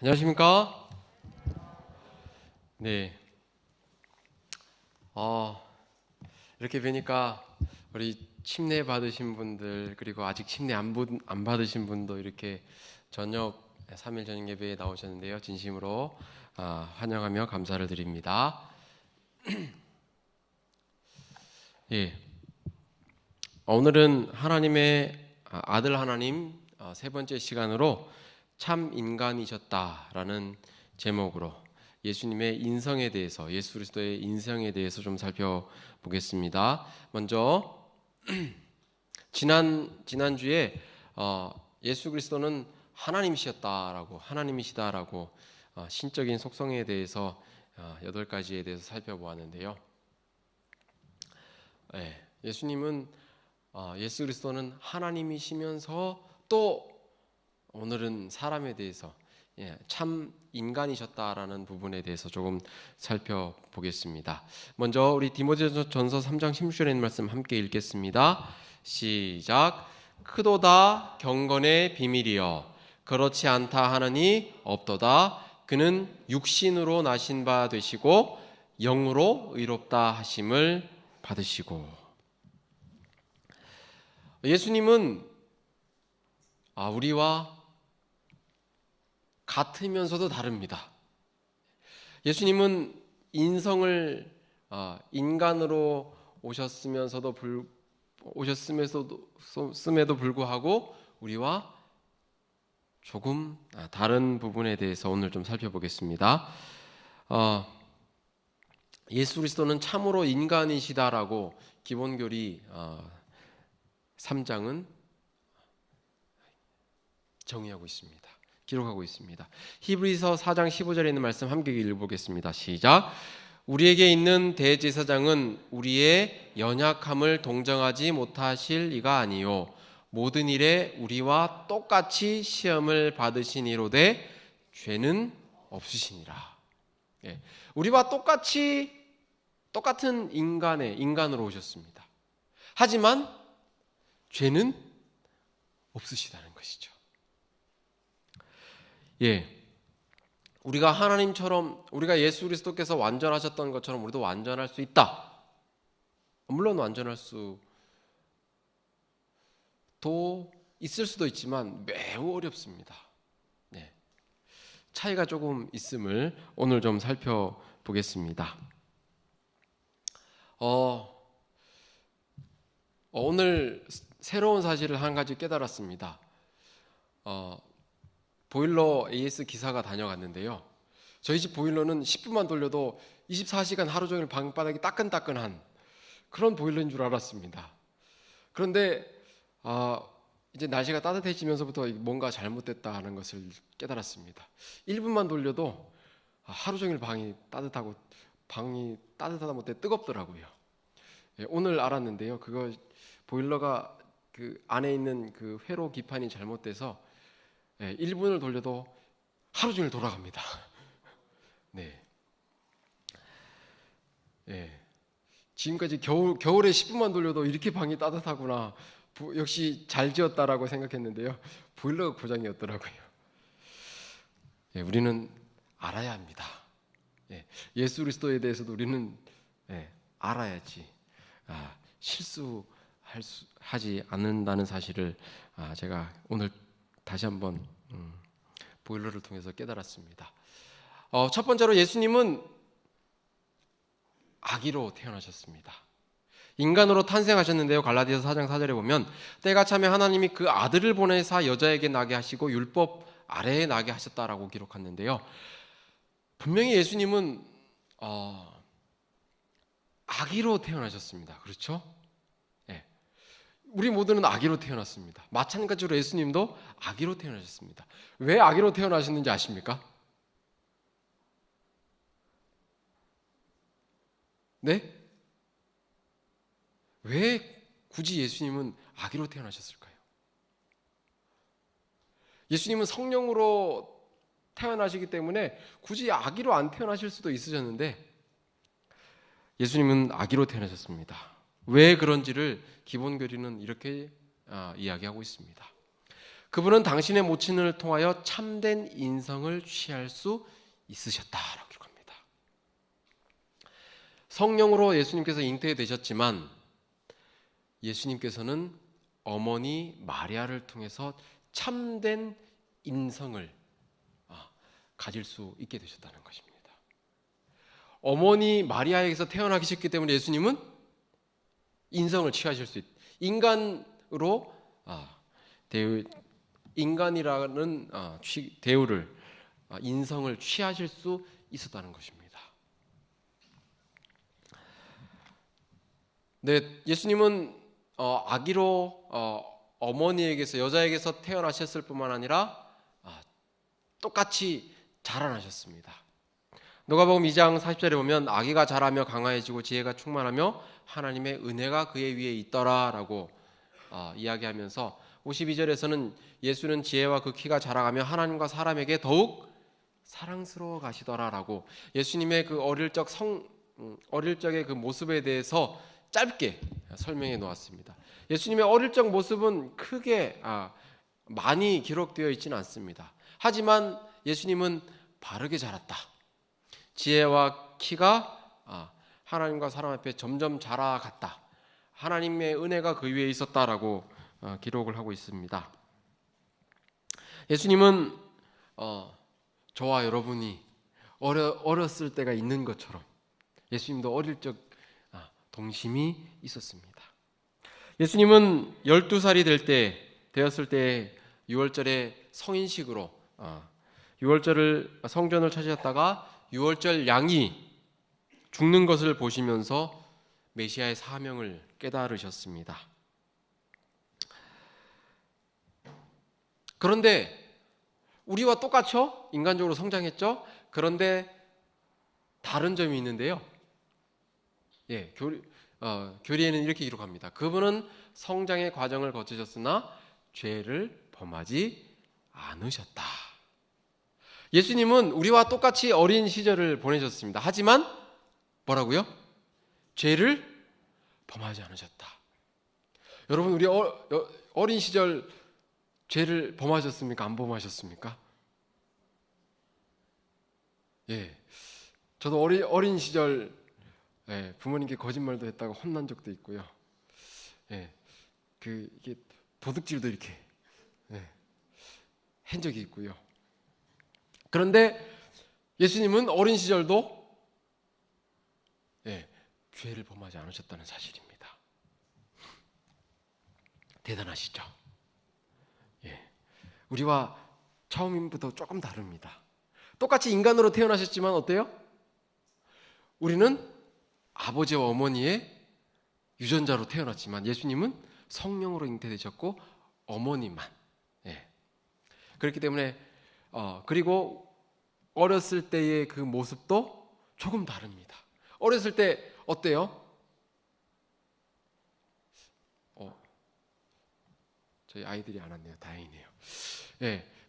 안녕하십니까? 네. 이렇게 뵈니까 우리 침례 받으신 분들 그리고 아직 침례 안 받으신 분도 이렇게 저녁 3일 저녁 예배에 나오셨는데요. 진심으로 환영하며 감사를 드립니다. 예. 오늘은 하나님의 아들 하나님 세 번째 시간으로 참 인간이셨다라는 제목으로 예수님의 인성에 대해서, 예수 그리스도의 인성에 대해서 좀 살펴보겠습니다. 먼저 지난주에 예수 그리스도는 하나님이시다라고 신적인 속성에 대해서 8가지에 대해서 살펴보았는데요. 예수님은 예수 그리스도는 하나님이시면서 또 오늘은 사람에 대해서 참 인간이셨다라는 부분에 대해서 조금 살펴보겠습니다. 먼저 우리 디모데전서 3장 16절에 있는 말씀 함께 읽겠습니다. 시작. 크도다 경건의 비밀이여 그렇지 않다 하느니 없도다. 그는 육신으로 나신 바 되시고 영으로 의롭다 하심을 받으시고. 예수님은 우리와 같으면서도 다릅니다. 예수님은 인성을 인간으로 오셨음에도 불구하고 우리와 조금 다른 부분에 대해서 오늘 좀 살펴보겠습니다. 예수 그리스도는 참으로 인간이시다라고 기본교리 3장은 정의하고 있습니다. 기록하고 있습니다. 히브리서 4장 15절에 있는 말씀 함께 읽어보겠습니다. 시작. 우리에게 있는 대제사장은 우리의 연약함을 동정하지 못하실 이가 아니요 모든 일에 우리와 똑같이 시험을 받으시니로되 죄는 없으시니라. 우리와 똑같은 인간으로 오셨습니다. 하지만 죄는 없으시다는 것이죠. 우리가 하나님처럼 우리가 예수 그리스도께서 완전하셨던 것처럼 우리도 완전할 수 있다. 물론 완전할 수도 있을 수도 있지만 매우 어렵습니다. 차이가 조금 있음을 오늘 좀 살펴보겠습니다. 오늘 새로운 사실을 한 가지 깨달았습니다. 보일러 AS 기사가 다녀갔는데요. 저희 집 보일러는 10분만 돌려도 24시간 하루 종일 방바닥이 따끈따끈한 그런 보일러인 줄 알았습니다. 그런데 이제 날씨가 따뜻해지면서부터 뭔가 잘못됐다 하는 것을 깨달았습니다. 1분만 돌려도 하루 종일 방이 따뜻하다 못해 뜨겁더라고요. 오늘 알았는데요. 그거 보일러가 그 안에 있는 그 회로 기판이 잘못돼서 1분을 돌려도 하루 종일 돌아갑니다. 지금까지 겨울에 10분만 돌려도 이렇게 방이 따뜻하구나. 역시 잘 지었다라고 생각했는데요. 보일러가 고장이었더라고요. 우리는 알아야 합니다. 예수 그리스도에 대해서도 우리는 알아야지 실수하지 않는다는 사실을 제가 오늘 다시 한번 보일러를 통해서 깨달았습니다. 첫 번째로 예수님은 아기로 태어나셨습니다. 인간으로 탄생하셨는데요. 갈라디아서 4장 4절에 보면 때가 차면 하나님이 그 아들을 보내사 여자에게 나게 하시고 율법 아래에 나게 하셨다라고 기록하는데요. 분명히 예수님은 아기로 태어나셨습니다. 그렇죠? 우리 모두는 아기로 태어났습니다. 마찬가지로 예수님도 아기로 태어나셨습니다. 왜 아기로 태어나셨는지 아십니까? 네? 왜 굳이 예수님은 아기로 태어나셨을까요? 예수님은 성령으로 태어나시기 때문에 굳이 아기로 안 태어나실 수도 있으셨는데 예수님은 아기로 태어나셨습니다. 왜 그런지를 기본교리는 이렇게 이야기하고 있습니다. 그분은 당신의 모친을 통하여 참된 인성을 취할 수 있으셨다라고 기록합니다. 성령으로 예수님께서 잉태되셨지만 예수님께서는 어머니 마리아를 통해서 참된 인성을 가질 수 있게 되셨다는 것입니다. 어머니 마리아에게서 태어나기 쉽기 때문에 예수님은 인성을 취하실 수 인간으로 인간이라는 대우를 인성을 취하실 수 있었다는 것입니다. 네, 예수님은 아기로 어머니에게서 여자에게서 태어나셨을 뿐만 아니라 똑같이 자라나셨습니다. 누가복음 2장 40절에 보면 아기가 자라며 강화해지고 지혜가 충만하며 하나님의 은혜가 그의 위에 있더라라고 이야기하면서 52절에서는 예수는 지혜와 그 키가 자라가며 하나님과 사람에게 더욱 사랑스러워 가시더라라고 예수님의 그 어릴 적의 그 모습에 대해서 짧게 설명해 놓았습니다. 예수님의 어릴 적 모습은 크게 많이 기록되어 있지는 않습니다. 하지만 예수님은 바르게 자랐다. 지혜와 키가 하나님과 사람 앞에 점점 자라갔다. 하나님의 은혜가 그 위에 있었다라고 기록을 하고 있습니다. 예수님은 저와 여러분이 어렸을 때가 있는 것처럼 예수님도 어릴 적 동심이 있었습니다. 예수님은 12살이 되었을 때 6월절에 성인식으로 6월절을 성전을 찾으셨다가 6월절 양이 죽는 것을 보시면서 메시아의 사명을 깨달으셨습니다. 그런데 우리와 똑같죠? 인간적으로 성장했죠? 그런데 다른 점이 있는데요. 교리에는 이렇게 기록합니다. 그분은 성장의 과정을 거치셨으나 죄를 범하지 않으셨다. 예수님은 우리와 똑같이 어린 시절을 보내셨습니다. 하지만 뭐라고요? 죄를 범하지 않으셨다. 여러분, 우리 어린 시절 죄를 범하셨습니까? 안 범하셨습니까? 저도 어린 시절 부모님께 거짓말도 했다가 혼난 적도 있고요. 이게 도둑질도 이렇게 한 적이 있고요. 그런데 예수님은 어린 시절도 죄를 범하지 않으셨다는 사실입니다. 대단하시죠? 우리와 처음부터 조금 다릅니다. 똑같이 인간으로 태어나셨지만 어때요? 우리는 아버지와 어머니의 유전자로 태어났지만 예수님은 성령으로 잉태되셨고 어머니만. 그렇기 때문에 그리고 어렸을 때의 그 모습도 조금 다릅니다. 어렸을 때 어때요? 저희 아이들이 안 왔네요. 다행이네요.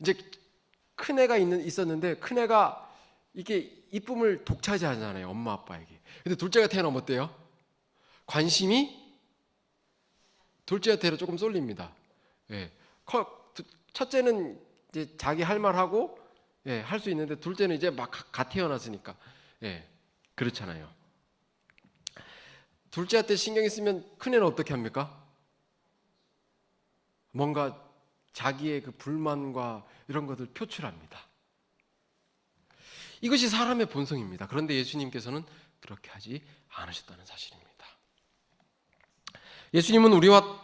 이제 큰 애가 있었는데 큰 애가 이게 이쁨을 독차지하잖아요. 엄마 아빠에게. 근데 둘째가 태어나면 어때요? 관심이 둘째한테로 조금 쏠립니다. 첫째는 이제 자기 할 말 하고 할 수 있는데 둘째는 이제 막 갓 태어났으니까 그렇잖아요. 둘째한테 신경이 쓰면 큰애는 어떻게 합니까? 뭔가 자기의 그 불만과 이런 것을 표출합니다. 이것이 사람의 본성입니다. 그런데 예수님께서는 그렇게 하지 않으셨다는 사실입니다. 예수님은 우리와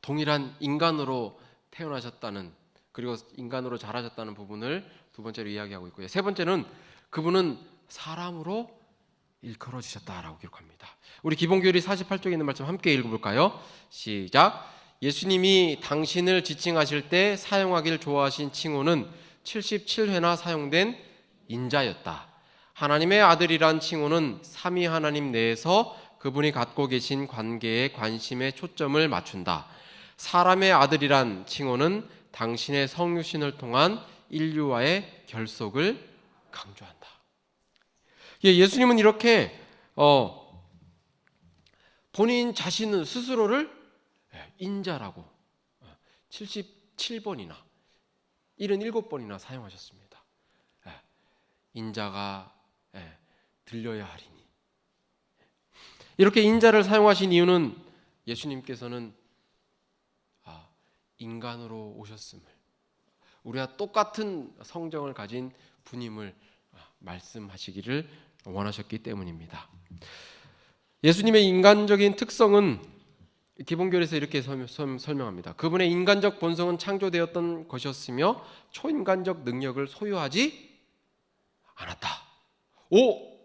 동일한 인간으로 태어나셨다는, 그리고 인간으로 자라셨다는 부분을 두 번째로 이야기하고 있고요. 세 번째는 그분은 사람으로 일컬어지셨다라고 기록합니다. 우리 기본교리 48쪽에 있는 말씀 함께 읽어볼까요? 시작. 예수님이 당신을 지칭하실 때 사용하길 좋아하신 칭호는 77회나 사용된 인자였다. 하나님의 아들이란 칭호는 삼위 하나님 내에서 그분이 갖고 계신 관계에 관심에 초점을 맞춘다. 사람의 아들이란 칭호는 당신의 성육신을 통한 인류와의 결속을 강조한다. 예수님은 이렇게 본인 자신은 스스로를 인자라고 70 7번이나 77번이나 사용하셨습니다. 인자가 들려야 하리니. 이렇게 인자를 사용하신 이유는 예수님께서는 인간으로 오셨음을, 우리와 똑같은 성정을 가진 분임을 말씀하시기를 원하셨기 때문입니다. 예수님의 인간적인 특성은 기본교리에서 이렇게 설명합니다. 그분의 인간적 본성은 창조되었던 것이었으며 초인간적 능력을 소유하지 않았다.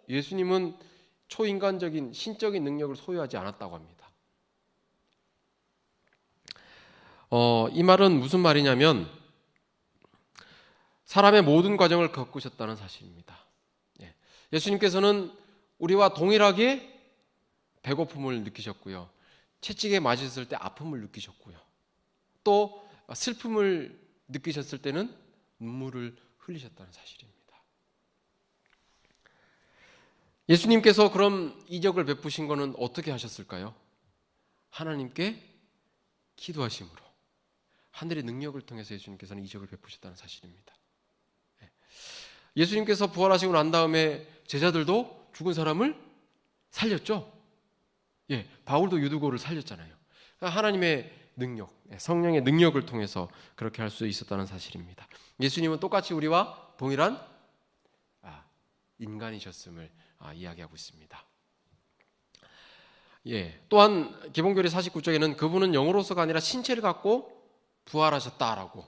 예수님은 초인간적인 신적인 능력을 소유하지 않았다고 합니다. 이 말은 무슨 말이냐면 사람의 모든 과정을 겪으셨다는 사실입니다. 예수님께서는 우리와 동일하게 배고픔을 느끼셨고요, 채찍에 맞으셨을 때 아픔을 느끼셨고요, 또 슬픔을 느끼셨을 때는 눈물을 흘리셨다는 사실입니다. 예수님께서 그럼 이적을 베푸신 것은 어떻게 하셨을까요? 하나님께 기도하심으로, 하늘의 능력을 통해서 예수님께서는 이적을 베푸셨다는 사실입니다. 예수님께서 부활하시고 난 다음에 제자들도 죽은 사람을 살렸죠. 바울도 유두고를 살렸잖아요. 하나님의 능력, 성령의 능력을 통해서 그렇게 할 수 있었다는 사실입니다. 예수님은 똑같이 우리와 동일한 인간이셨음을 이야기하고 있습니다. 또한 기본교리 49쪽에는 그분은 영으로서가 아니라 신체를 갖고 부활하셨다라고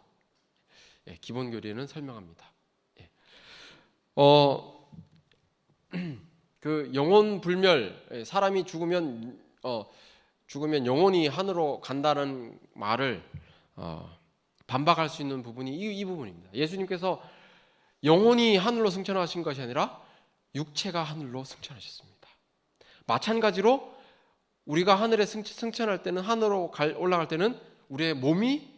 기본교리에는 설명합니다. 그 영혼 불멸, 사람이 죽으면 영혼이 하늘로 간다는 말을 반박할 수 있는 부분이 이 부분입니다. 예수님께서 영혼이 하늘로 승천하신 것이 아니라 육체가 하늘로 승천하셨습니다. 마찬가지로 우리가 하늘에 승천할 때는, 하늘로 올라갈 때는 우리의 몸이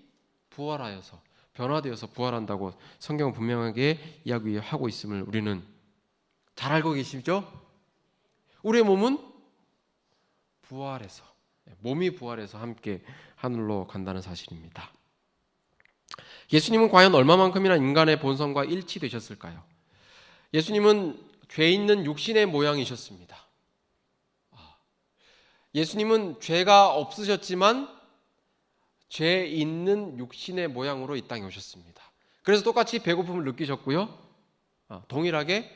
부활하여서, 변화되어서 부활한다고 성경은 분명하게 이야기하고 있음을 우리는 잘 알고 계시죠? 우리의 몸은 부활해서, 몸이 부활해서 함께 하늘로 간다는 사실입니다. 예수님은 과연 얼마만큼이나 인간의 본성과 일치되셨을까요? 예수님은 죄 있는 육신의 모양이셨습니다. 예수님은 죄가 없으셨지만 죄 있는 육신의 모양으로 이 땅에 오셨습니다. 그래서 똑같이 배고픔을 느끼셨고요, 동일하게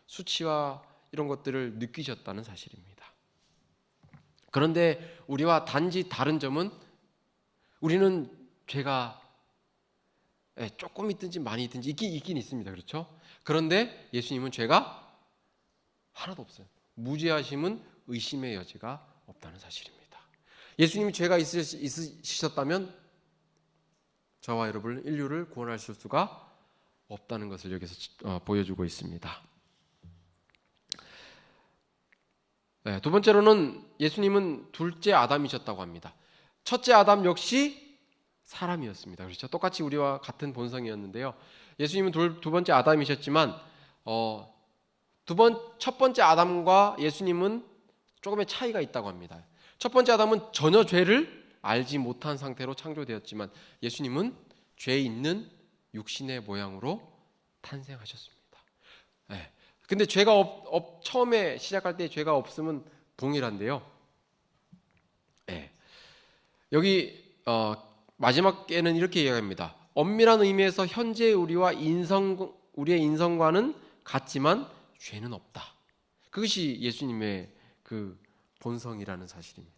수치와 이런 것들을 느끼셨다는 사실입니다. 그런데 우리와 단지 다른 점은 우리는 죄가 조금 있든지 많이 있든지 있긴 있습니다. 그렇죠? 그런데 예수님은 죄가 하나도 없어요. 무죄하심은 의심의 여지가 없다는 사실입니다. 예수님이 죄가 있으셨다면 저와 여러분 인류를 구원하실 수가 없다는 것을 여기서 보여주고 있습니다. 두 번째로는 예수님은 둘째 아담이셨다고 합니다. 첫째 아담 역시 사람이었습니다. 그렇죠? 똑같이 우리와 같은 본성이었는데요. 예수님은 두 번째 아담이셨지만 첫 번째 아담과 예수님은 조금의 차이가 있다고 합니다. 첫 번째 아담은 전혀 죄를 알지 못한 상태로 창조되었지만 예수님은 죄 있는 육신의 모양으로 탄생하셨습니다. 근데 죄가 처음에 시작할 때 죄가 없음은 동일한데요. 여기 마지막에는 이렇게 이야기합니다. 엄밀한 의미에서 현재 우리의 인성과는 같지만 죄는 없다. 그것이 예수님의 그 본성이라는 사실입니다.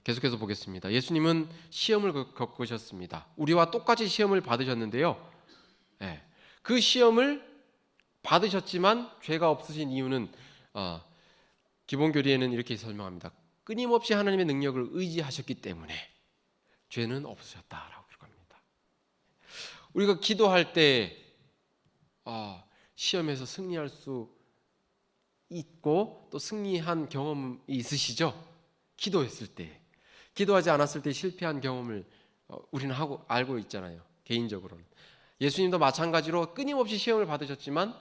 계속해서 보겠습니다. 예수님은 시험을 겪으셨습니다. 우리와 똑같이 시험을 받으셨는데요. 그 시험을 받으셨지만 죄가 없으신 이유는 기본교리에는 이렇게 설명합니다. 끊임없이 하나님의 능력을 의지하셨기 때문에 죄는 없으셨다라고 합니다. 우리가 기도할 때 시험에서 승리할 수 있고 또 승리한 경험이 있으시죠? 기도했을 때, 기도하지 않았을 때 실패한 경험을 우리는 알고 있잖아요. 개인적으로는. 예수님도 마찬가지로 끊임없이 시험을 받으셨지만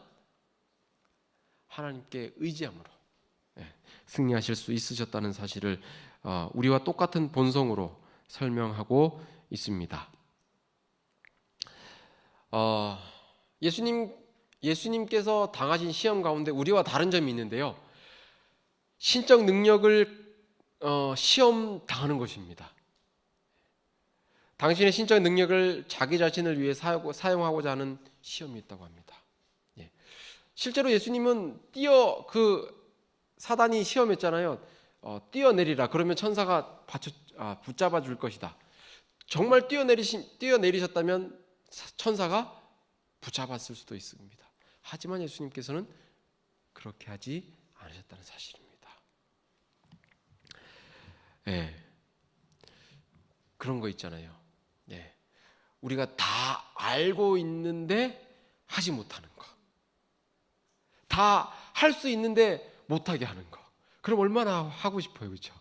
하나님께 의지함으로, 승리하실 수 있으셨다는 사실을 우리와 똑같은 본성으로 설명하고 있습니다. 예수님께서 당하신 시험 가운데 우리와 다른 점이 있는데요. 신적 능력을 시험 당하는 것입니다. 당신의 신적 능력을 자기 자신을 위해 사용하고자 하는 시험이 있다고 합니다. 실제로 예수님은 사단이 시험했잖아요. 뛰어내리라. 그러면 천사가 붙잡아 줄 것이다. 정말 뛰어내리셨다면 천사가 붙잡았을 수도 있습니다. 하지만 예수님께서는 그렇게 하지 않으셨다는 사실입니다. 그런 거 있잖아요. 우리가 다 알고 있는데 하지 못하는 거. 다 할 수 있는데 못하게 하는 거. 그럼 얼마나 하고 싶어요, 그렇죠?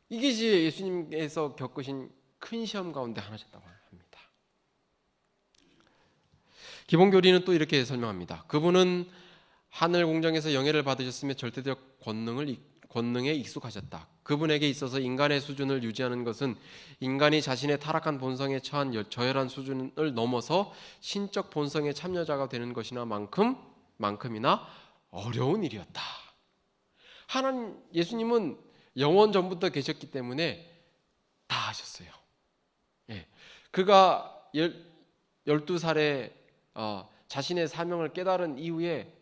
이것이 예수님께서 겪으신 큰 시험 가운데 하나셨다고 합니다. 기본교리는 또 이렇게 설명합니다. 그분은 하늘 공정에서 영예를 받으셨으며 절대적 권능에 익숙하셨다. 그분에게 있어서 인간의 수준을 유지하는 것은 인간이 자신의 타락한 본성에 처한 저열한 수준을 넘어서 신적 본성의 참여자가 되는 것이나 만큼이나 어려운 일이었다. 예수님은 영원 전부터 계셨기 때문에 다 하셨어요. 그가 12살에 자신의 사명을 깨달은 이후에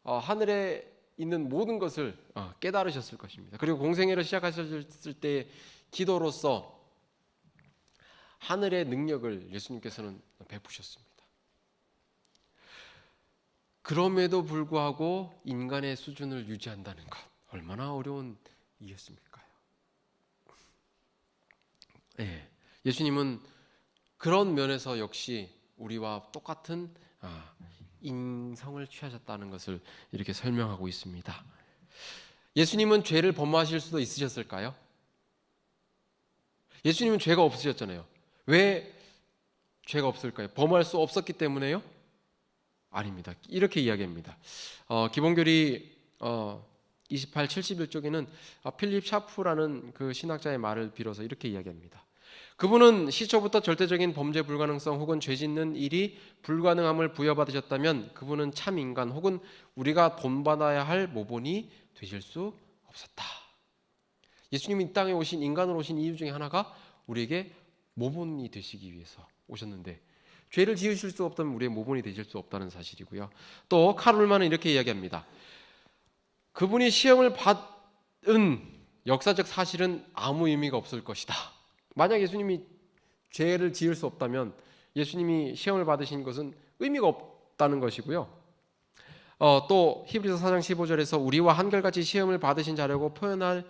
하늘에 있는 모든 것을 깨달으셨을 것입니다. 그리고 공생애를 시작하셨을 때 기도로서 하늘의 능력을 예수님께서는 베푸셨습니다. 그럼에도 불구하고 인간의 수준을 유지한다는 것, 얼마나 어려운 일이었습니까요? 예수님은 그런 면에서 역시 우리와 똑같은 인성을 취하셨다는 것을 이렇게 설명하고 있습니다. 예수님은 죄를 범하실 수도 있으셨을까요? 예수님은 죄가 없으셨잖아요. 왜 죄가 없을까요? 범할 수 없었기 때문에요? 아닙니다. 이렇게 이야기합니다. 기본교리 28, 71쪽에는 필립 샤프라는 그 신학자의 말을 빌어서 이렇게 이야기합니다. 그분은 시초부터 절대적인 범죄 불가능성 혹은 죄 짓는 일이 불가능함을 부여받으셨다면 그분은 참 인간 혹은 우리가 본받아야 할 모본이 되실 수 없었다. 예수님이 이 땅에 인간으로 오신 이유 중에 하나가 우리에게 모본이 되시기 위해서 오셨는데 죄를 지으실 수 없다면 우리의 모본이 되실 수 없다는 사실이고요. 또 카롤만은 이렇게 이야기합니다. 그분이 시험을 받은 역사적 사실은 아무 의미가 없을 것이다. 만약 예수님이 죄를 지을 수 없다면 예수님이 시험을 받으신 것은 의미가 없다는 것이고요. 또 히브리서 4장 15절에서 우리와 한결같이 시험을 받으신 자라고 표현할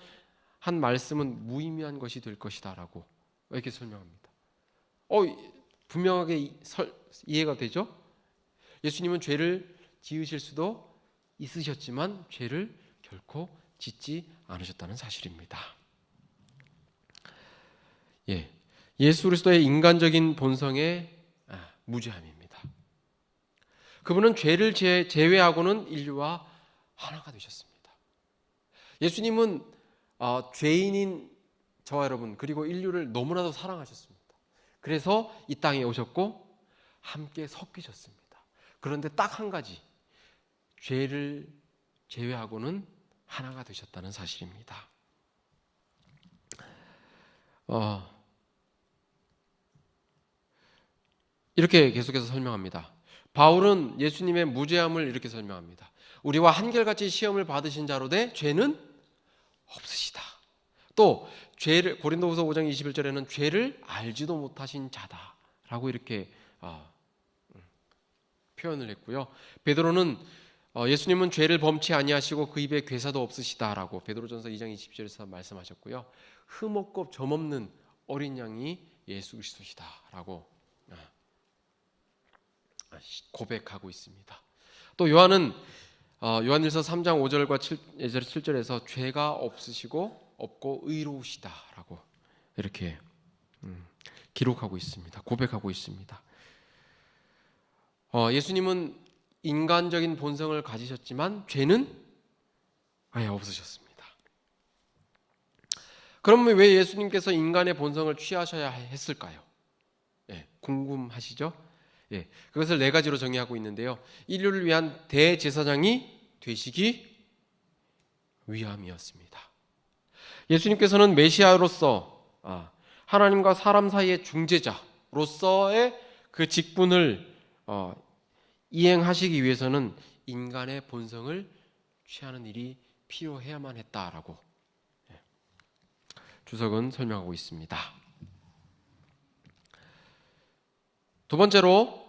한 말씀은 무의미한 것이 될 것이다 라고 이렇게 설명합니다. 분명하게 이해가 되죠? 예수님은 죄를 지으실 수도 있으셨지만 죄를 결코 짓지 않으셨다는 사실입니다. 예수 그리스도의 인간적인 본성의 무죄함입니다. 그분은 죄를 제외하고는 인류와 하나가 되셨습니다. 예수님은 죄인인 저와 여러분 그리고 인류를 너무나도 사랑하셨습니다. 그래서 이 땅에 오셨고 함께 섞이셨습니다. 그런데 딱 한 가지, 죄를 제외하고는 하나가 되셨다는 사실입니다. 이렇게 계속해서 설명합니다. 바울은 예수님의 무죄함을 이렇게 설명합니다. 우리와 한결같이 시험을 받으신 자로 돼 죄는 없으시다. 또 죄를 고린도후서 5장 21절에는 죄를 알지도 못하신 자다라고 이렇게 표현을 했고요. 베드로는 예수님은 죄를 범치 아니하시고 그 입에 괴사도 없으시다라고 베드로전서 2장 20절에서 말씀하셨고요. 흠없고 점없는 어린 양이 예수 그리스도시다라고 고백하고 있습니다. 또 요한은 요한일서 3장 5절과 7절에서 죄가 없고 의로우시다라고 이렇게 기록하고 있습니다. 고백하고 있습니다. 예수님은 인간적인 본성을 가지셨지만 죄는 아예 없으셨습니다. 그러면 왜 예수님께서 인간의 본성을 취하셔야 했을까요? 궁금하시죠? 그것을 네 가지로 정의하고 있는데요. 인류를 위한 대제사장이 되시기 위함이었습니다. 예수님께서는 메시아로서 하나님과 사람 사이의 중재자로서의 그 직분을 이행하시기 위해서는 인간의 본성을 취하는 일이 필요해야만 했다라고 주석은 설명하고 있습니다. 두 번째로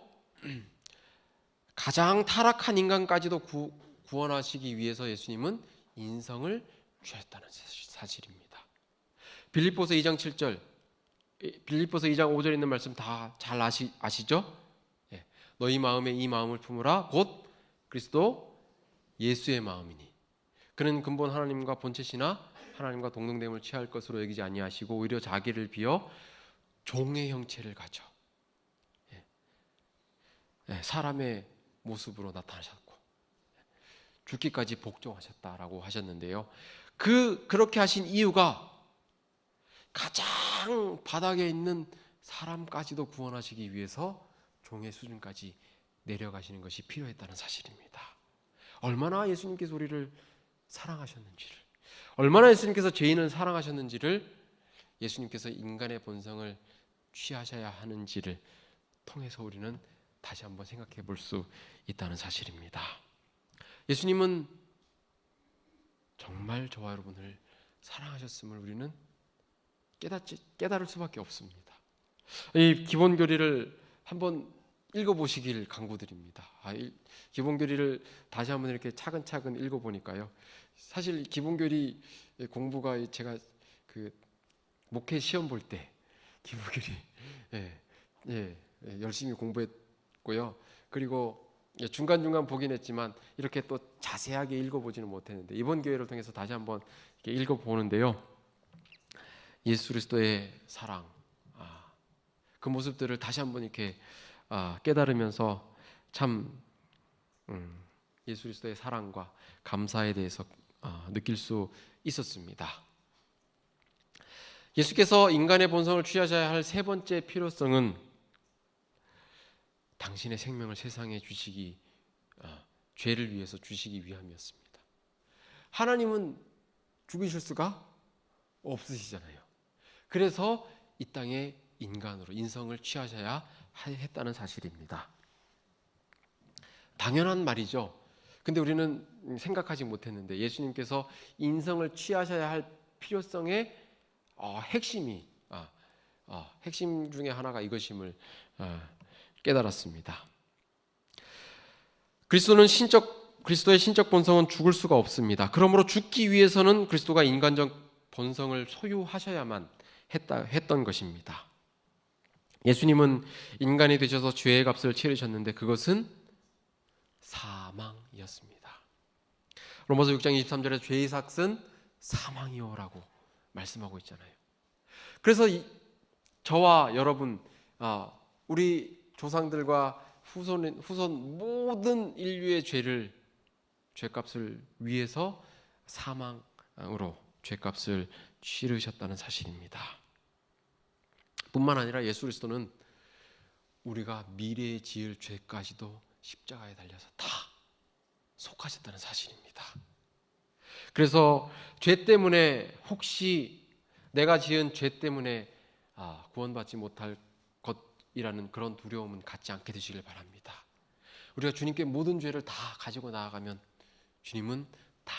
가장 타락한 인간까지도 구원하시기 위해서 예수님은 인성을 취하셨다는 사실입니다. 빌립보서 2장 7절, 빌립보서 2장 5절에 있는 말씀 다 잘 아시죠? 너희 마음에 이 마음을 품으라 곧 그리스도 예수의 마음이니 그는 근본 하나님과 본체시나 하나님과 동등됨을 취할 것으로 여기지 아니하시고 오히려 자기를 비어 종의 형체를 가져 사람의 모습으로 나타나셨고 죽기까지 복종하셨다라고 하셨는데요. 그렇게 하신 이유가 가장 바닥에 있는 사람까지도 구원하시기 위해서 종의 수준까지 내려가시는 것이 필요했다는 사실입니다. 얼마나 예수님께서 우리를 사랑하셨는지를, 얼마나 예수님께서 죄인을 사랑하셨는지를, 예수님께서 인간의 본성을 취하셔야 하는지를 통해서 우리는 다시 한번 생각해 볼 수 있다는 사실입니다. 예수님은 정말 저와 여러분을 사랑하셨음을 우리는 깨달을 수밖에 없습니다. 이 기본교리를 한번 읽어보시길 강구드립니다. 기본교리를 다시 한번 이렇게 차근차근 읽어보니까요. 사실 기본교리 공부가 제가 그 목회 시험 볼 때 기본교리 열심히 공부했고요. 그리고 중간중간 보긴 했지만 이렇게 또 자세하게 읽어보지는 못했는데 이번 기회를 통해서 다시 한번 이렇게 읽어보는데요. 예수 그리스도의 사랑, 그 모습들을 다시 한번 이렇게 깨달으면서 참 예수 그리스도의 사랑과 감사에 대해서 느낄 수 있었습니다. 예수께서 인간의 본성을 취하셔야 할 세 번째 필요성은 당신의 생명을 세상에 주시기, 죄를 위해서 주시기 위함이었습니다. 하나님은 죽이실 수가 없으시잖아요. 그래서 이 땅에 인간으로 인성을 취하셔야 했다는 사실입니다. 당연한 말이죠. 근데 우리는 생각하지 못했는데 예수님께서 인성을 취하셔야 할 필요성의 핵심 중에 하나가 이것임을 깨달았습니다. 그리스도의 신적 본성은 죽을 수가 없습니다. 그러므로 죽기 위해서는 그리스도가 인간적 본성을 소유하셔야만 했던 것입니다. 예수님은 인간이 되셔서 죄의 값을 치르셨는데 그것은 사망이었습니다. 로마서 6장 23절에 죄의 삭은 사망이요라고 말씀하고 있잖아요. 그래서 저와 여러분, 우리 조상들과 후손 모든 인류의 죄값을 위해서 사망으로 죄값을 치르셨다는 사실입니다. 뿐만 아니라 예수 그리스도는 우리가 미래에 지을 죄까지도 십자가에 달려서 다 속하셨다는 사실입니다. 그래서 죄 때문에 혹시 내가 지은 죄 때문에 구원받지 못할 것이라는 그런 두려움은 갖지 않게 되시길 바랍니다. 우리가 주님께 모든 죄를 다 가지고 나아가면 주님은 다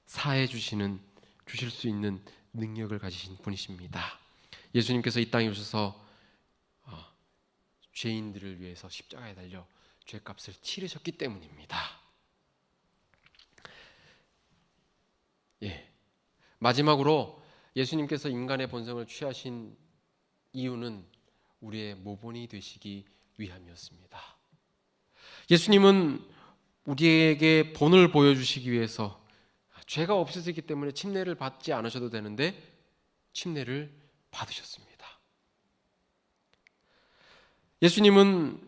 사해 주실 수 있는 능력을 가지신 분이십니다. 예수님께서 이 땅에 오셔서 죄인들을 위해서 십자가에 달려 죄값을 치르셨기 때문입니다. 마지막으로 예수님께서 인간의 본성을 취하신 이유는 우리의 모본이 되시기 위함이었습니다. 예수님은 우리에게 본을 보여주시기 위해서 죄가 없으시기 때문에 침례를 받지 않으셔도 되는데 침례를 받으셨습니다. 예수님은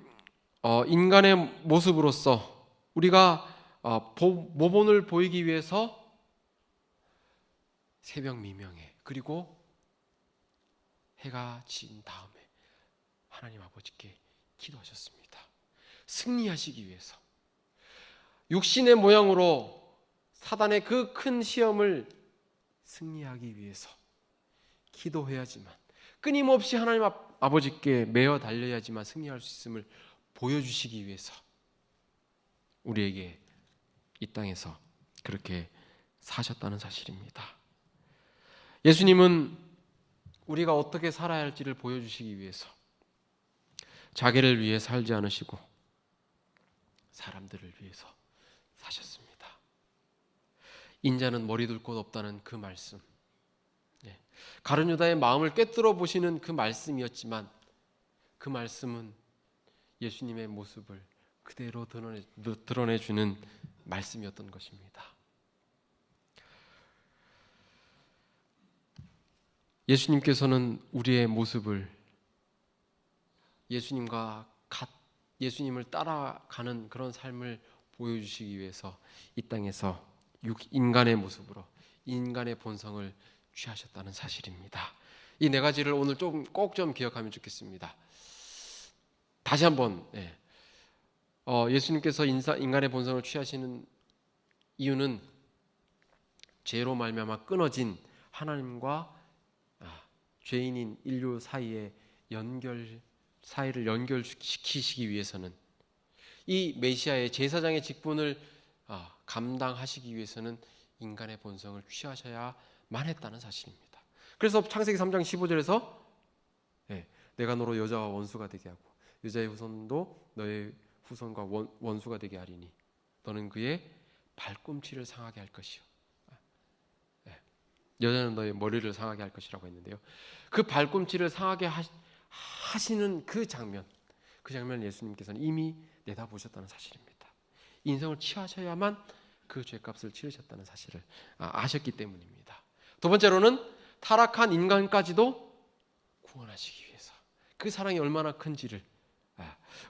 인간의 모습으로서 우리가 모본을 보이기 위해서 새벽 미명에 그리고 해가 진 다음에 하나님 아버지께 기도하셨습니다. 승리하시기 위해서, 육신의 모양으로 사단의 그 큰 시험을 승리하기 위해서 기도해야지만, 끊임없이 하나님 아버지께 매어 달려야지만 승리할 수 있음을 보여주시기 위해서 우리에게 이 땅에서 그렇게 사셨다는 사실입니다. 예수님은 우리가 어떻게 살아야 할지를 보여주시기 위해서 자기를 위해 살지 않으시고 사람들을 위해서 사셨습니다. 인자는 머리 둘 곳 없다는 그 말씀, 가룟 유다의 마음을 꿰뚫어 보시는 그 말씀이었지만, 그 말씀은 예수님의 모습을 그대로 드러내주는 말씀이었던 것입니다. 예수님께서는 우리의 모습을 예수님을 따라가는 그런 삶을 보여주시기 위해서 이 땅에서 인간의 모습으로 인간의 본성을 취하셨다는 사실입니다. 이 네 가지를 오늘 꼭 좀 기억하면 좋겠습니다. 다시 한번, 예수님께서 인간의 본성을 취하시는 이유는 죄로 말미암아 끊어진 하나님과 죄인인 인류 사이의 사이를 연결시키시기 위해서는, 이 메시아의 제사장의 직분을 감당하시기 위해서는 인간의 본성을 취하셔야만 했다는 사실입니다. 그래서 창세기 3장 15절에서 내가 너로 여자와 원수가 되게 하고 여자의 후손도 너의 후손과 원수가 되게 하리니 너는 그의 발꿈치를 상하게 할 것이요, 여자는 너의 머리를 상하게 할 것이라고 했는데요, 그 발꿈치를 상하게 하시는 그 장면을 예수님께서는 이미 내다보셨다는 사실입니다. 인성을 취하셔야만 그 죄값을 치르셨다는 사실을 아셨기 때문입니다. 두 번째로는 타락한 인간까지도 구원하시기 위해서, 그 사랑이 얼마나 큰지를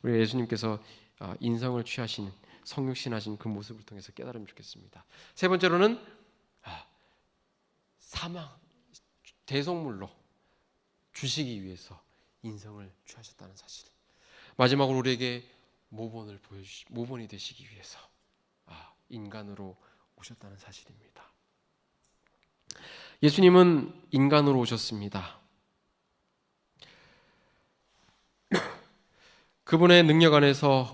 우리 예수님께서 인성을 취하신, 성육신하신 그 모습을 통해서 깨달으면 좋겠습니다. 세 번째로는 대속물로 주시기 위해서 인성을 취하셨다는 사실. 마지막으로 우리에게 모본이 되시기 위해서 인간으로 오셨다는 사실입니다. 예수님은 인간으로 오셨습니다. 그분의 능력 안에서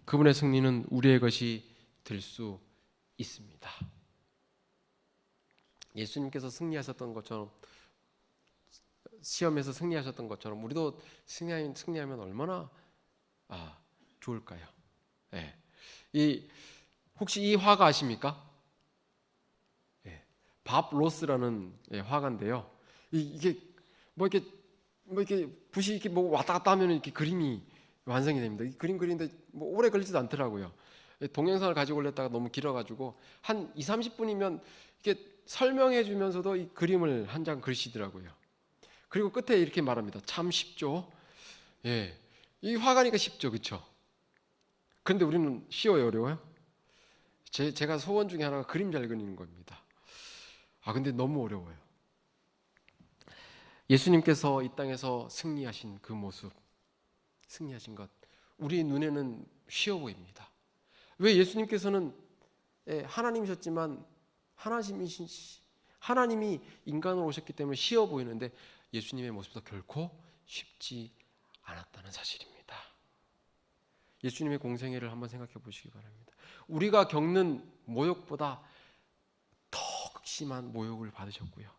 그분의 승리는 우리의 것이 될 수 있습니다. 예수님께서 승리하셨던 것처럼, 시험에서 승리하셨던 것처럼 우리도 승리하면 얼마나 좋을까요? 혹시 이 화가 아십니까? 밥 로스라는 화가인데요. 이게 이렇게 붓이 이렇게 왔다 갔다 하면 이렇게 그림이 완성이 됩니다. 이 그림 그리는데 오래 걸리지도 않더라고요. 동영상을 가지고 올렸다가 너무 길어가지고 한 20-30분이면 이렇게 설명해 주면서도 이 그림을 한 장 그리시더라고요. 그리고 끝에 이렇게 말합니다. 참 쉽죠? 이 화가니까 쉽죠, 그렇죠? 그런데 우리는 쉬워요, 어려워요? 제가 소원 중에 하나가 그림 잘 그리는 겁니다. 근데 너무 어려워요. 예수님께서 이 땅에서 승리하신 그 모습, 승리하신 것, 우리 눈에는 쉬워 보입니다. 왜? 예수님께서는 하나님이셨지만 하나님이 인간으로 오셨기 때문에 쉬워 보이는데 예수님의 모습도 결코 쉽지 않았다는 사실입니다. 예수님의 공생애를 한번 생각해 보시기 바랍니다. 우리가 겪는 모욕보다 더 극심한 모욕을 받으셨고요,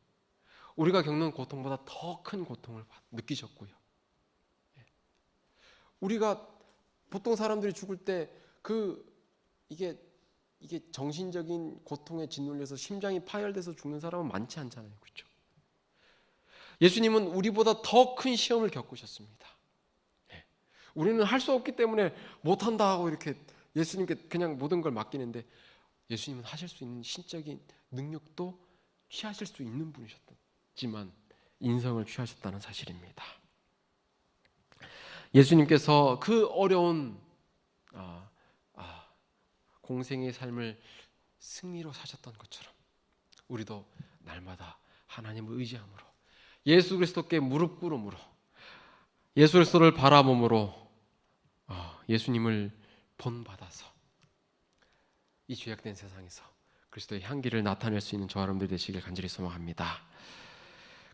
우리가 겪는 고통보다 더 큰 고통을 느끼셨고요, 우리가 보통 사람들이 죽을 때 이게 정신적인 고통에 짓눌려서 심장이 파열돼서 죽는 사람은 많지 않잖아요, 그렇죠? 예수님은 우리보다 더 큰 시험을 겪으셨습니다. 우리는 할 수 없기 때문에 못한다 하고 이렇게 예수님께 그냥 모든 걸 맡기는데, 예수님은 하실 수 있는 신적인 능력도 취하실 수 있는 분이셨지만 인성을 취하셨다는 사실입니다. 예수님께서 그 어려운 공생의 삶을 승리로 사셨던 것처럼 우리도 날마다 하나님을 의지함으로 예수 그리스도께 무릎 꿇음으로 예수 그리스도를 바라봄으로 예수님을 본받아서 이 죄악된 세상에서 그리스도의 향기를 나타낼 수 있는 저와 여러분들이 되시길 간절히 소망합니다.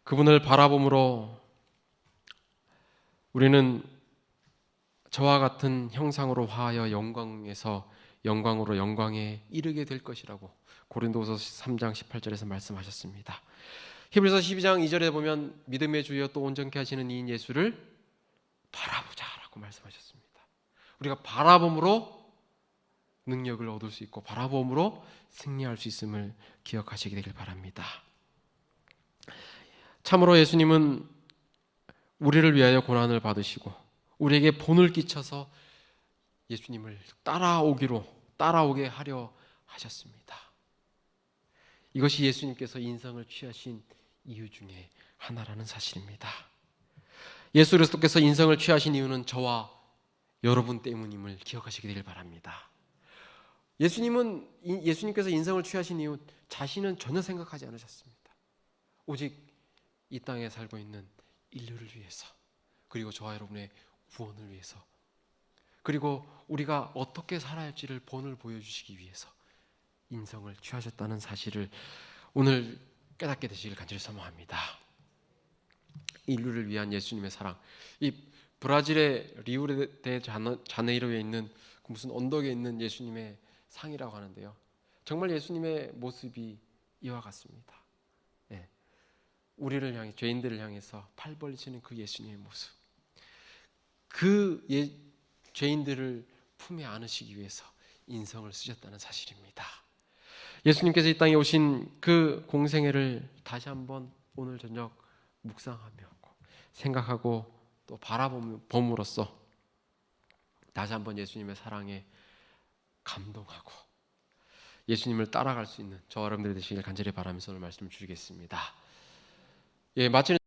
그분을 바라봄으로 우리는 저와 같은 형상으로 화하여 영광에서 영광으로 영광에 이르게 될 것이라고 고린도후서 3장 18절에서 말씀하셨습니다. 히브리서 12장 2절에 보면 믿음의 주여 또 온전케 하시는 이인 예수를 바라보자라고 말씀하셨습니다. 우리가 바라봄으로 능력을 얻을 수 있고 바라봄으로 승리할 수 있음을 기억하시게 되길 바랍니다. 참으로 예수님은 우리를 위하여 고난을 받으시고 우리에게 본을 끼쳐서 예수님을 따라오게 하려 하셨습니다. 이것이 예수님께서 인성을 취하신 이유 중에 하나라는 사실입니다. 예수 그리스도께서 인성을 취하신 이유는 저와 여러분 때문임을 기억하시게 되길 바랍니다. 예수님께서 인성을 취하신 이유 자신은 전혀 생각하지 않으셨습니다. 오직 이 땅에 살고 있는 인류를 위해서, 그리고 저와 여러분의 구원을 위해서, 그리고 우리가 어떻게 살아야 할지를 본을 보여주시기 위해서 인성을 취하셨다는 사실을 오늘 깨닫게 되시길 간절히 소망합니다. 인류를 위한 예수님의 사랑, 이 브라질의 리우데자네이루에 있는 무슨 언덕에 있는 예수님의 상이라고 하는데요, 정말 예수님의 모습이 이와 같습니다. 우리를 향해, 죄인들을 향해서 팔 벌리시는 그 예수님의 모습, 그 죄인들을 품에 안으시기 위해서 인성을 쓰셨다는 사실입니다. 예수님께서 이 땅에 오신 그 공생애를 다시 한번 오늘 저녁 묵상하며 생각하고 또 바라봄으로써 다시 한번 예수님의 사랑에 감동하고 예수님을 따라갈 수 있는 저와 여러분들이 되시길 간절히 바라면서 오늘 말씀을 드리겠습니다. 마치는